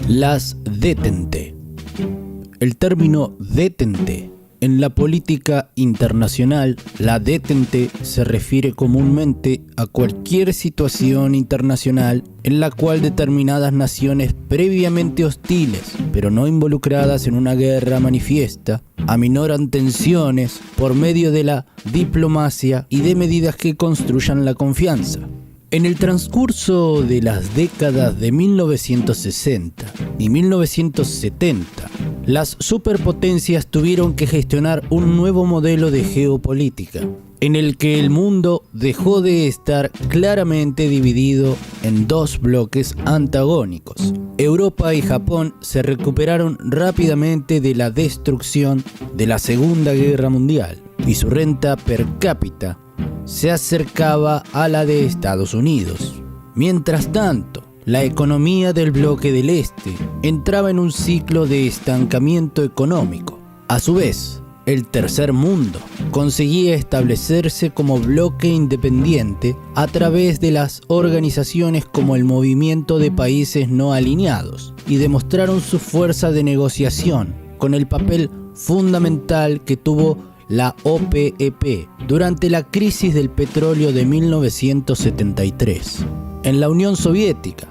Las detente. El término detente en la política internacional, la detente se refiere comúnmente a cualquier situación internacional en la cual determinadas naciones previamente hostiles, pero no involucradas en una guerra manifiesta, aminoran tensiones por medio de la diplomacia y de medidas que construyan la confianza. En el transcurso de las décadas de 1960 y 1970, las superpotencias tuvieron que gestionar un nuevo modelo de geopolítica, en el que el mundo dejó de estar claramente dividido en dos bloques antagónicos. Europa y Japón se recuperaron rápidamente de la destrucción de la Segunda Guerra Mundial, y su renta per cápita se acercaba a la de Estados Unidos. Mientras tanto, la economía del bloque del Este entraba en un ciclo de estancamiento económico. A su vez, el tercer mundo conseguía establecerse como bloque independiente a través de las organizaciones como el Movimiento de Países No Alineados, y demostraron su fuerza de negociación con el papel fundamental que tuvo la OPEP durante la crisis del petróleo de 1973. En la Unión Soviética,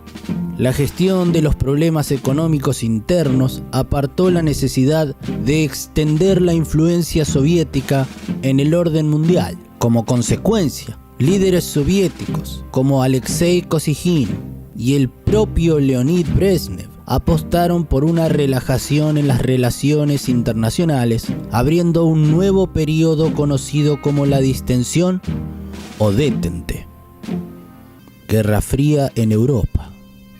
la gestión de los problemas económicos internos apartó la necesidad de extender la influencia soviética en el orden mundial. Como consecuencia, líderes soviéticos como Alexei Kosygin y el propio Leonid Brezhnev apostaron por una relajación en las relaciones internacionales, abriendo un nuevo periodo conocido como la distensión o detente. Guerra Fría en Europa.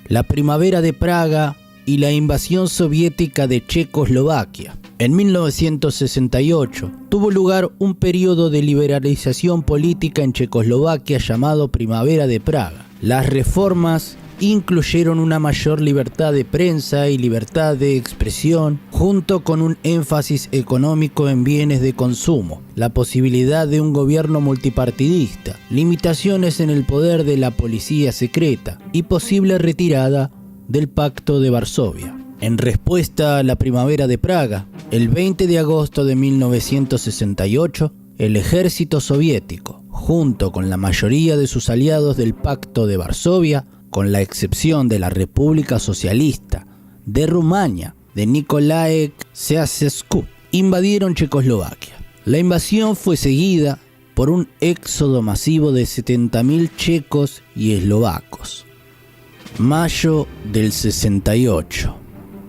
La primavera de Praga y la invasión soviética de Checoslovaquia. En 1968 tuvo lugar un periodo de liberalización política en Checoslovaquia llamado Primavera de Praga. Las reformas incluyeron una mayor libertad de prensa y libertad de expresión, junto con un énfasis económico en bienes de consumo, la posibilidad de un gobierno multipartidista, limitaciones en el poder de la policía secreta y posible retirada del Pacto de Varsovia. En respuesta a la Primavera de Praga, el 20 de agosto de 1968, el ejército soviético, junto con la mayoría de sus aliados del Pacto de Varsovia, con la excepción de la República Socialista de Rumania de Nicolae Ceausescu, invadieron Checoslovaquia. La invasión fue seguida por un éxodo masivo de 70.000 checos y eslovacos. Mayo del 68.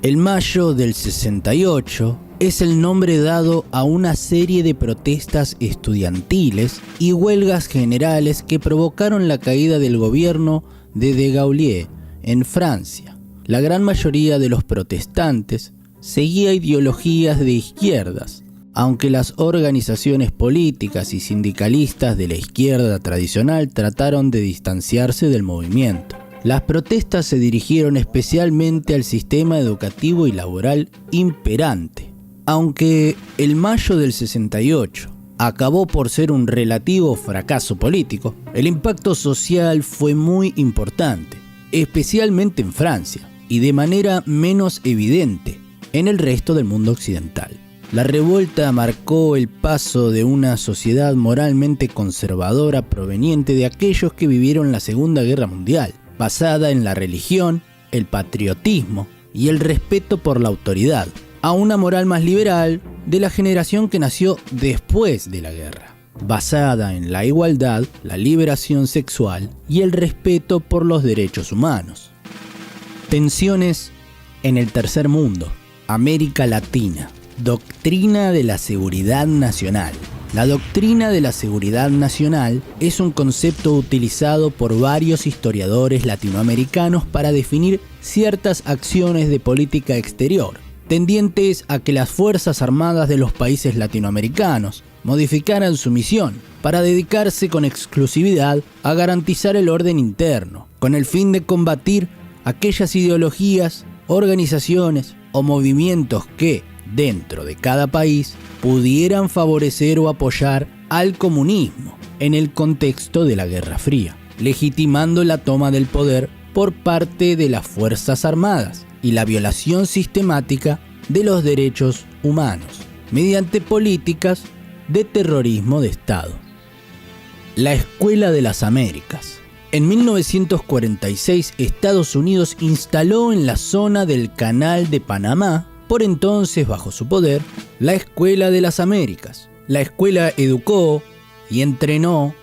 El Mayo del 68 es el nombre dado a una serie de protestas estudiantiles y huelgas generales que provocaron la caída del gobierno de Gaulle en Francia. La gran mayoría de los protestantes seguía ideologías de izquierdas, aunque las organizaciones políticas y sindicalistas de la izquierda tradicional trataron de distanciarse del movimiento. Las protestas se dirigieron especialmente al sistema educativo y laboral imperante. Aunque el Mayo del 68 acabó por ser un relativo fracaso político, el impacto social fue muy importante, especialmente en Francia, y de manera menos evidente en el resto del mundo occidental. La revuelta marcó el paso de una sociedad moralmente conservadora proveniente de aquellos que vivieron la Segunda Guerra Mundial, basada en la religión, el patriotismo y el respeto por la autoridad, a una moral más liberal de la generación que nació después de la guerra, basada en la igualdad, la liberación sexual y el respeto por los derechos humanos. Tensiones en el tercer mundo, América Latina. Doctrina de la seguridad nacional. La doctrina de la seguridad nacional es un concepto utilizado por varios historiadores latinoamericanos para definir ciertas acciones de política exterior, tendientes a que las Fuerzas Armadas de los países latinoamericanos modificaran su misión para dedicarse con exclusividad a garantizar el orden interno, con el fin de combatir aquellas ideologías, organizaciones o movimientos que, dentro de cada país, pudieran favorecer o apoyar al comunismo en el contexto de la Guerra Fría, legitimando la toma del poder por parte de las Fuerzas Armadas y la violación sistemática de los derechos humanos mediante políticas de terrorismo de Estado. La Escuela de las Américas. En 1946, Estados Unidos instaló en la zona del Canal de Panamá, por entonces bajo su poder, la Escuela de las Américas. La escuela educó y entrenó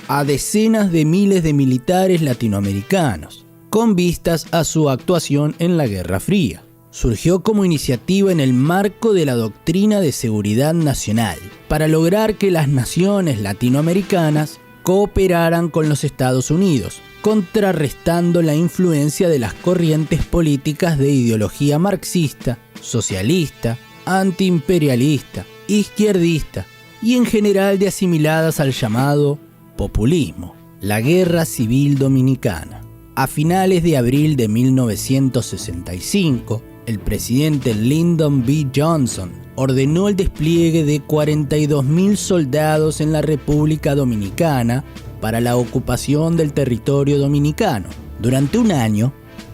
a decenas de miles de militares latinoamericanos, con vistas a su actuación en la Guerra Fría. Surgió como iniciativa en el marco de la Doctrina de Seguridad Nacional, para lograr que las naciones latinoamericanas cooperaran con los Estados Unidos, contrarrestando la influencia de las corrientes políticas de ideología marxista, socialista, antiimperialista, izquierdista y en general de asimiladas al llamado populismo. La Guerra Civil Dominicana. A finales de abril de 1965, el presidente Lyndon B. Johnson ordenó el despliegue de 42.000 soldados en la República Dominicana para la ocupación del territorio dominicano durante un año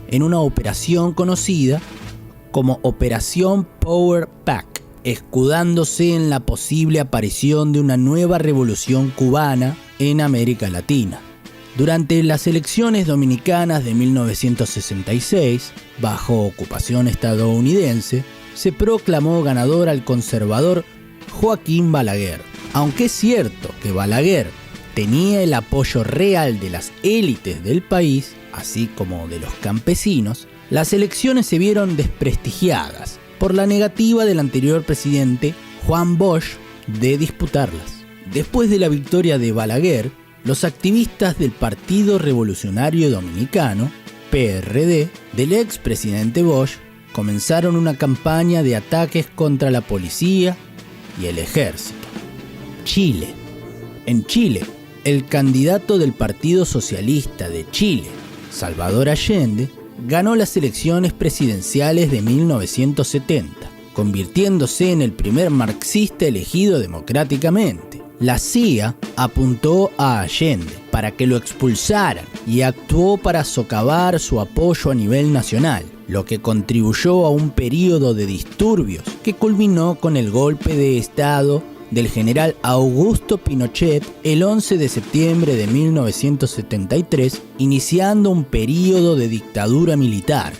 en una operación conocida como Operación Power Pack, escudándose en la posible aparición de una nueva revolución cubana en América Latina. Durante las elecciones dominicanas de 1966, bajo ocupación estadounidense, se proclamó ganador al conservador Joaquín Balaguer. Aunque es cierto que Balaguer tenía el apoyo real de las élites del país, así como de los campesinos, las elecciones se vieron desprestigiadas por la negativa del anterior presidente Juan Bosch de disputarlas. Después de la victoria de Balaguer, los activistas del Partido Revolucionario Dominicano, PRD, del expresidente Bosch, comenzaron una campaña de ataques contra la policía y el ejército. Chile. En Chile, el candidato del Partido Socialista de Chile, Salvador Allende, ganó las elecciones presidenciales de 1970, convirtiéndose en el primer marxista elegido democráticamente. La CIA apuntó a Allende para que lo expulsaran y actuó para socavar su apoyo a nivel nacional, lo que contribuyó a un período de disturbios que culminó con el golpe de Estado del general Augusto Pinochet el 11 de septiembre de 1973, iniciando un período de dictadura militar.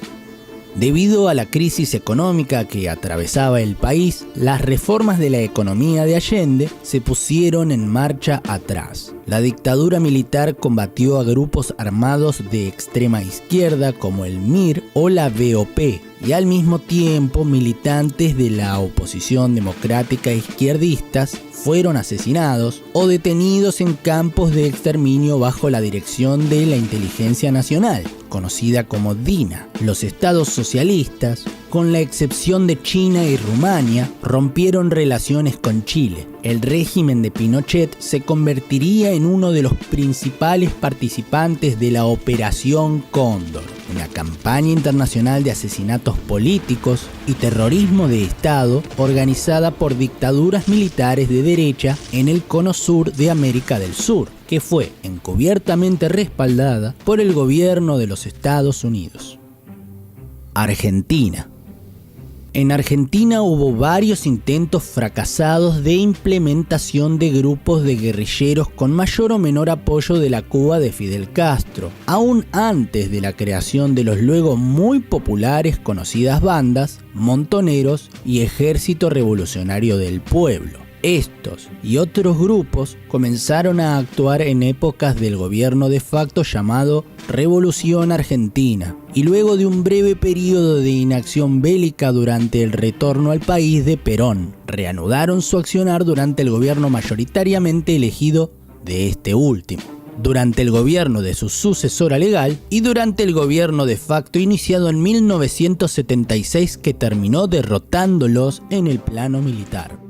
Debido a la crisis económica que atravesaba el país, las reformas de la economía de Allende se pusieron en marcha atrás. La dictadura militar combatió a grupos armados de extrema izquierda como el MIR o la VOP, y al mismo tiempo militantes de la oposición democrática izquierdistas fueron asesinados o detenidos en campos de exterminio bajo la dirección de la Inteligencia Nacional, conocida como DINA. Los estados socialistas, con la excepción de China y Rumania, rompieron relaciones con Chile. El régimen de Pinochet se convertiría en uno de los principales participantes de la Operación Cóndor, una campaña internacional de asesinatos políticos y terrorismo de Estado organizada por dictaduras militares de derecha en el cono sur de América del Sur, que fue encubiertamente respaldada por el gobierno de los Estados Unidos. Argentina. En Argentina hubo varios intentos fracasados de implementación de grupos de guerrilleros con mayor o menor apoyo de la Cuba de Fidel Castro, aún antes de la creación de los luego muy populares conocidas bandas, Montoneros y Ejército Revolucionario del Pueblo. Estos y otros grupos comenzaron a actuar en épocas del gobierno de facto llamado Revolución Argentina, y luego de un breve periodo de inacción bélica durante el retorno al país de Perón, reanudaron su accionar durante el gobierno mayoritariamente elegido de este último, durante el gobierno de su sucesora legal y durante el gobierno de facto iniciado en 1976 que terminó derrotándolos en el plano militar.